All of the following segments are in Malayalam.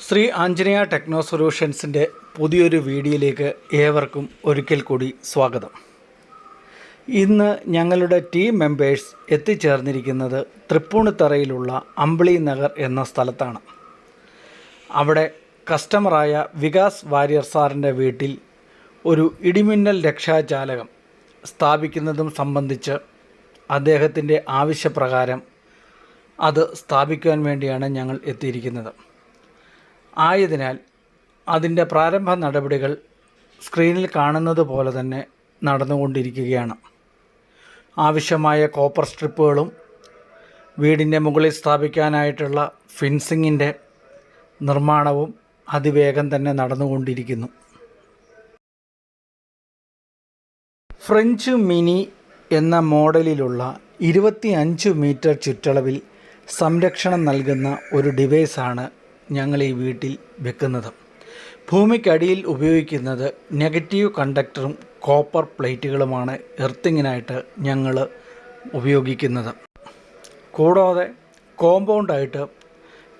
ശ്രീ ആഞ്ജനേയ ടെക്നോ സൊല്യൂഷൻസിൻ്റെ പുതിയൊരു വീഡിയോയിലേക്ക് ഏവർക്കും ഒരിക്കൽ കൂടി സ്വാഗതം. ഇന്ന് ഞങ്ങളുടെ ടീം മെമ്പേഴ്സ് എത്തിച്ചേർന്നിരിക്കുന്നത് തൃപ്പൂണിത്തറയിലുള്ള അമ്പിളി നഗർ എന്ന സ്ഥലത്താണ്. അവിടെ കസ്റ്റമറായ വികാസ് വാര്യർ സാറിൻ്റെ വീട്ടിൽ ഒരു ഇടിമിന്നൽ രക്ഷാജാലകം സ്ഥാപിക്കുന്നതും സംബന്ധിച്ച് അദ്ദേഹത്തിൻ്റെ ആവശ്യപ്രകാരം അത് സ്ഥാപിക്കുവാൻ വേണ്ടിയാണ് ഞങ്ങൾ എത്തിയിരിക്കുന്നത്. ആയതിനാൽ അതിൻ്റെ പ്രാരംഭ നടപടികൾ സ്ക്രീനിൽ കാണുന്നത് പോലെ തന്നെ നടന്നുകൊണ്ടിരിക്കുകയാണ്. ആവശ്യമായ കോപ്പർ സ്ട്രിപ്പുകളും വീടിൻ്റെ മുകളിൽ സ്ഥാപിക്കാനായിട്ടുള്ള ഫെൻസിങ്ങിൻ്റെ നിർമ്മാണവും അതിവേഗം തന്നെ നടന്നുകൊണ്ടിരിക്കുന്നു. ഫ്രഞ്ച് മിനി എന്ന മോഡലിലുള്ള 25 മീറ്റർ ചുറ്റളവിൽ സംരക്ഷണം നൽകുന്ന ഒരു ഡിവൈസാണ് ഞങ്ങൾ ഈ വീട്ടിൽ വെക്കുന്നത്. ഭൂമിക്കടിയിൽ ഉപയോഗിക്കുന്നത് നെഗറ്റീവ് കണ്ടക്ടറും കോപ്പർ പ്ലേറ്റുകളുമാണ് എർത്തിങ്ങിനായിട്ട് ഞങ്ങൾ ഉപയോഗിക്കുന്നത്. കൂടാതെ കോമ്പൗണ്ടായിട്ട്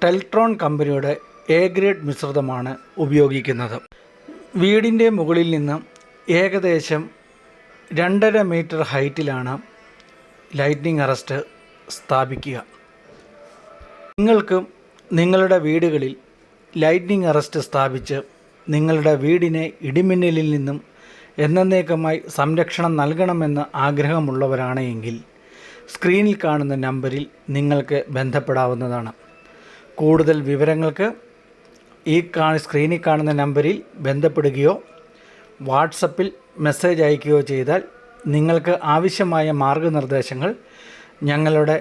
ടെൽട്രോൺ കമ്പനിയുടെ എ ഗ്രേഡ് മിശ്രിതമാണ് ഉപയോഗിക്കുന്നത്. വീടിൻ്റെ മുകളിൽ നിന്ന് ഏകദേശം 2.5 മീറ്റർ ഹൈറ്റിലാണ് ലൈറ്റ്നിങ് അറസ്റ്റ് സ്ഥാപിക്കുക. നിങ്ങൾക്കും നിങ്ങളുടെ വീടുകളിൽ ലൈറ്റ്നിങ് അറസ്റ്റ് സ്ഥാപിച്ച് നിങ്ങളുടെ വീടിനെ ഇടിമിന്നലിൽ നിന്നും എന്നേക്കുമായി സംരക്ഷണം നൽകണമെന്ന് ആഗ്രഹമുള്ളവരാണ് എങ്കിൽ സ്ക്രീനിൽ കാണുന്ന നമ്പറിൽ നിങ്ങൾക്ക് ബന്ധപ്പെടാവുന്നതാണ്. കൂടുതൽ വിവരങ്ങൾക്ക് സ്ക്രീനിൽ കാണുന്ന നമ്പറിൽ ബന്ധപ്പെടുകയോ വാട്സപ്പിൽ മെസ്സേജ് അയക്കുകയോ ചെയ്താൽ നിങ്ങൾക്ക് ആവശ്യമായ മാർഗനിർദ്ദേശങ്ങൾ ഞങ്ങളുടെ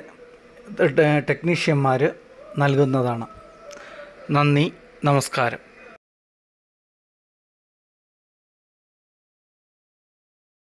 ടെക്നീഷ്യന്മാർ നൽകുന്നതാണ്. നന്ദി, നമസ്കാരം.